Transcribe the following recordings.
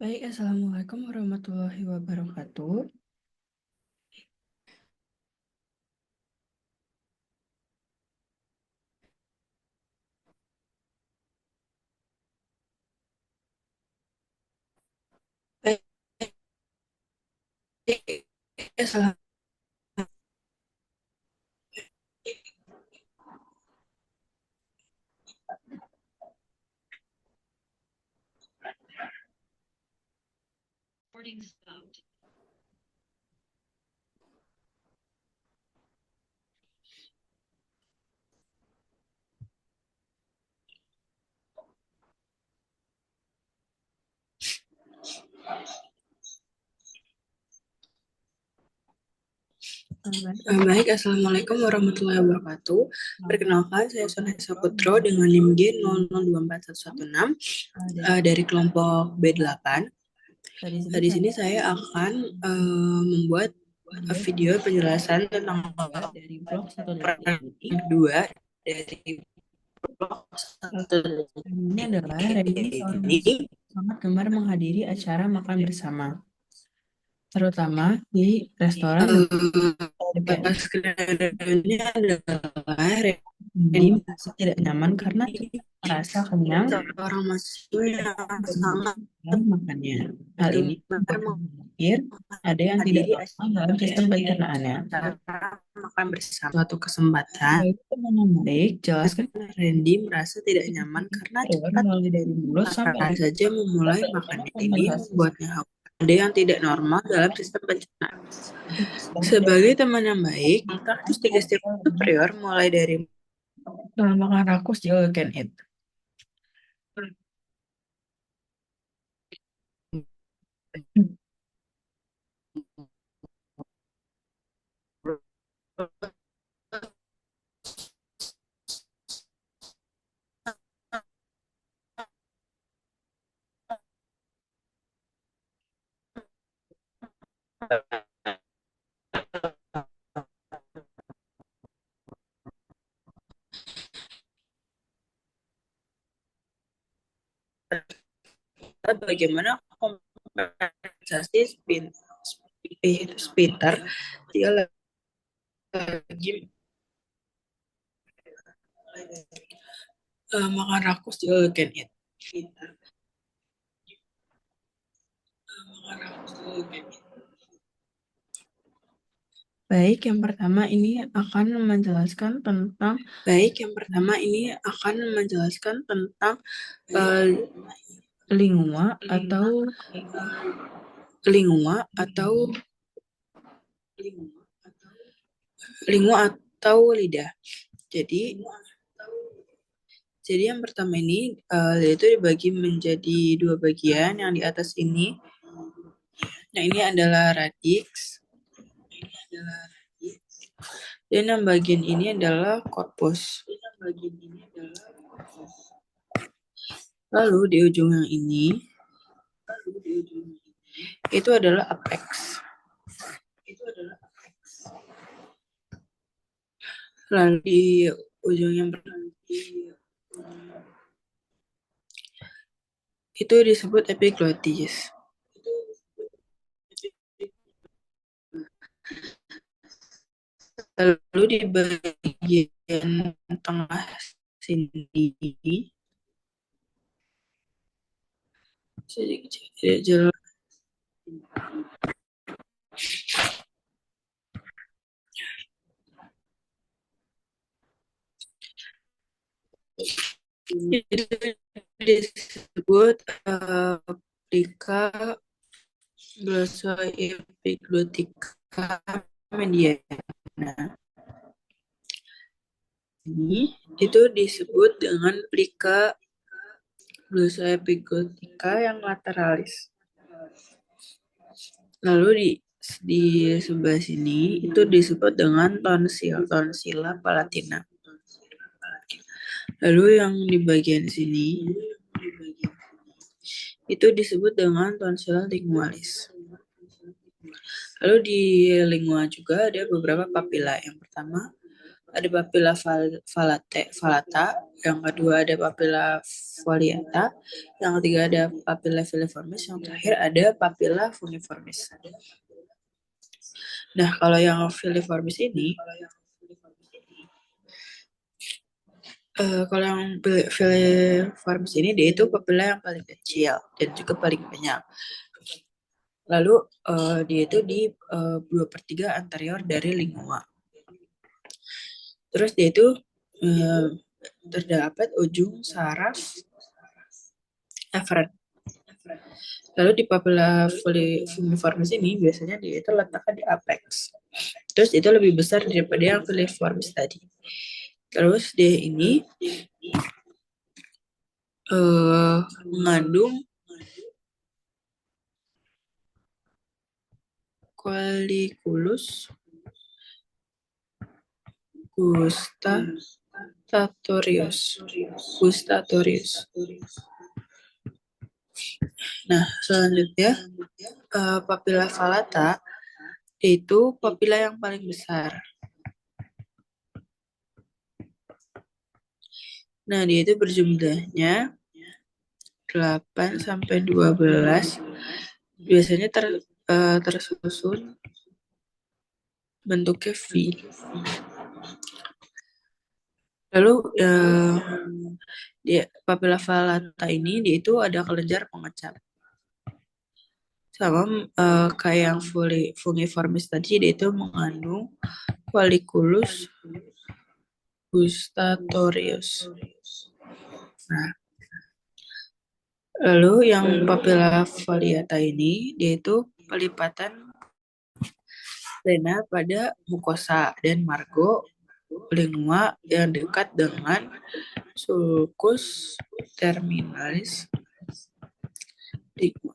Baik, Assalamualaikum warahmatullahi wabarakatuh. Baik, Assalamualaikum. Assalamualaikum warahmatullahi wabarakatuh. Perkenalkan, saya Sonai Saputro dengan NIM G002416 dari kelompok B8. Di sini saya akan membuat video penjelasan tentang dari blog 1 kedua dari blog ini adalah hari ini seorang mahasiswa sangat gemar menghadiri acara makan bersama, terutama di restoran dekat. Skenario-nya adalah Dia merasa tidak nyaman karena tidak merasa kenyang seorang mahasiswa yang sangat dalam makannya. Hal ini gemar berpikir ada yang tidak menghadiri normal dalam sistem pencernaannya. acara makan bersama. Suatu kesempatan, Sebagai teman yang baik, jelaskan Randy merasa tidak nyaman karena cepat mulai dari mulut sampai saja memulai makan. Ini membuatnya khawatir. Ada yang tidak normal dalam sistem pencernaan. Sebagai teman yang baik, kita harus tiga step superior mulai dari dalam makan rakus juga can eat. bagaimana kompensasi Peter dia lagi makan rakus di all can eat. Baik, yang pertama ini akan menjelaskan tentang lingua atau lidah. Jadi yang pertama ini yaitu dibagi menjadi dua bagian. Yang di atas ini, yang ini adalah radix, dan yang bagian ini adalah korpus. Lalu di ujung yang ini itu adalah apex. Lalu di ujung yang itu disebut epiglottis. Lalu di bagian tengah sini sedikit tidak jelas. Itu disebut plica glossoepiglotica mediana. Ini itu disebut dengan plica glossoepiglotica yang lateralis. Lalu di sebelah sini itu disebut dengan tonsila palatina. Lalu yang di bagian sini itu disebut dengan tonsila lingualis. Lalu di lingua juga ada beberapa papila. Yang pertama ada papilla falata, yang kedua ada papilla foliata, yang ketiga ada papilla filiformis, yang terakhir ada papilla funiformis. Nah, kalau yang filiformis ini, kalau yang filiformis ini dia itu papilla yang paling kecil dan juga paling banyak. Lalu dia itu di 2/3 anterior dari lingua. Terus dia itu terdapat ujung saraf efferent. Lalu di papilla filiformis ini biasanya dia itu letaknya di apex. Terus itu lebih besar daripada yang filiformis tadi. Terus dia ini mengandung Colliculus gustatorius. Nah, selanjutnya papilla falata itu papilla yang paling besar. Nah, dia itu berjumlahnya 8 sampai 12. Biasanya tersusun bentuknya V. Lalu papilla falata ini dia itu ada kelenjar pengecap. Sama kayak yang fungiformis tadi, dia itu mengandung Colliculus gustatorius. Nah, lalu yang papilla foliata ini dia itu pelipatan lena pada mukosa dan margo lingua yang dekat dengan sulcus terminalis lingua.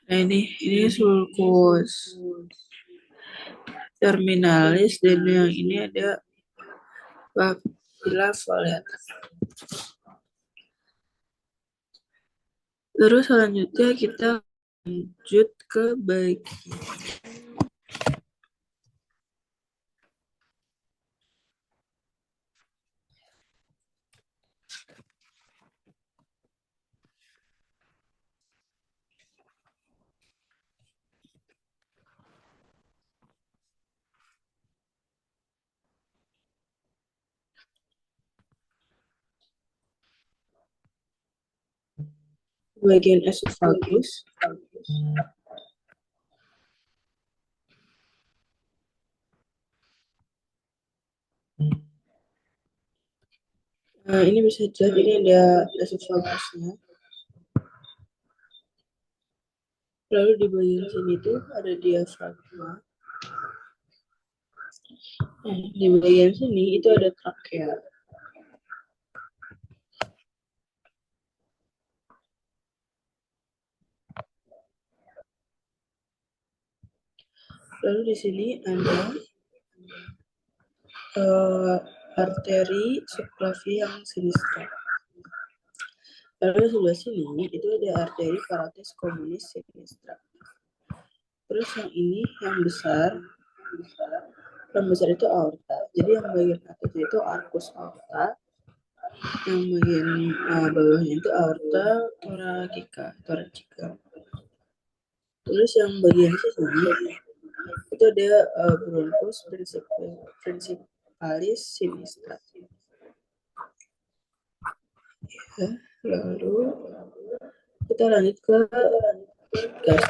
Nah, ini sulcus terminalis dan yang ini ada papilla foliata. Terus selanjutnya kita lanjut ke bagian esophagus. Nah, ini bisa dilihat, ini ada esofagusnya. Lalu di bagian sini tuh ada diafragma. Nah, di bagian sini itu ada trakea. Lalu di sini ada arteri subclavian yang sinistra. Lalu di sebelah sini itu ada arteri paratis communis sinistra. Terus yang ini yang besar itu aorta. Jadi yang bagian atas itu arcus aorta, yang bagian bawahnya itu aorta thoracica. Terus yang bagian sini itu ada bronchus principalis sinistra. Ya, lalu kita lanjut ke gas.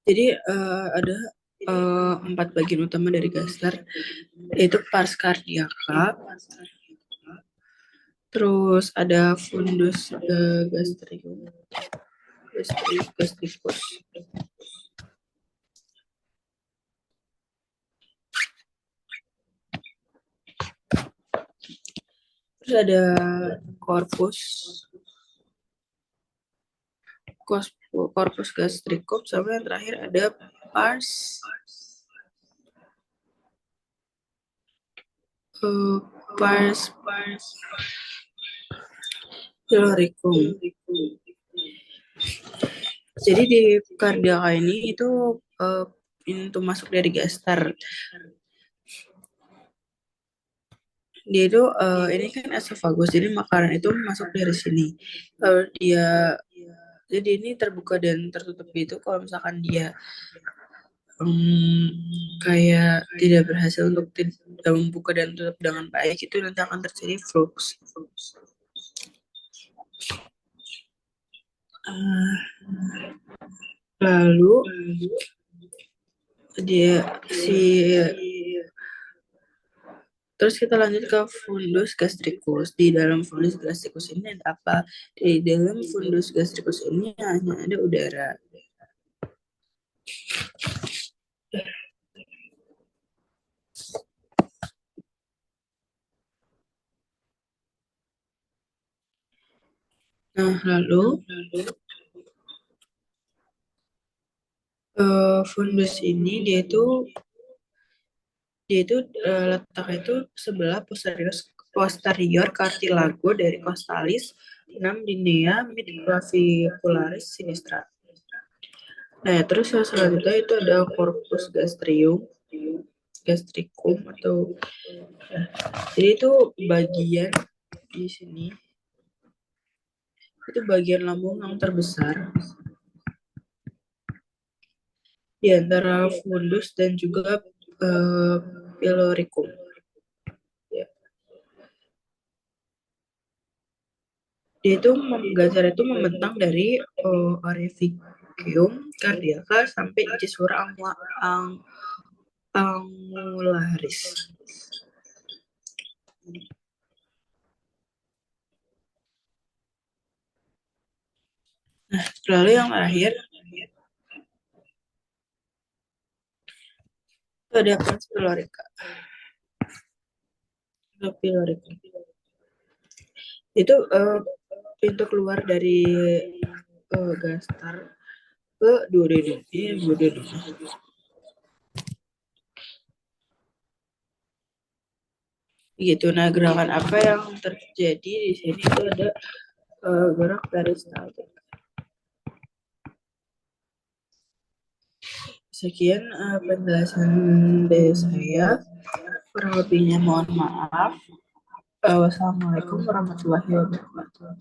Jadi ada 4 bagian utama dari gaster, yaitu pars cardiaca, terus ada fundus gastricus. Terus ada corpus gastricum, sama yang terakhir ada pars Piloricum. Jadi di kardiaka ini itu pintu masuk dari gaster. Dia itu ini kan esofagus, jadi makanan itu masuk dari sini. Kalau dia jadi ini terbuka dan tertutup gitu. Kalau misalkan dia kayak tidak berhasil untuk membuka dan tutup dengan baik, itu nanti akan terjadi flux. Lalu dia terus kita lanjut ke fundus gastricus. Di dalam fundus gastricus ini ada apa? Di dalam fundus gastricus ini hanya ada udara. Nah, lalu fundus ini dia itu letak itu sebelah posterior cartilago dari costalis 6 linea mid clavicularis sinistra. Nah, terus yang selanjutnya itu ada corpus gastricum atau jadi itu bagian di sini itu bagian lambung yang terbesar di antara fundus dan juga piloricum. Ya. Dia itu itu membentang dari orificium cardiaca sampai cisura angularis. Nah, lalu yang terakhir itu ada pons pilorica. Itu pintu keluar dari gaster ke duodenum. Ini duodenum. Gitu. Nah, gerakan apa yang terjadi di sini itu ada gerak peristaltik. Sekian penjelasan dari saya. Kurang lebihnya mohon maaf. Wassalamualaikum warahmatullahi wabarakatuh.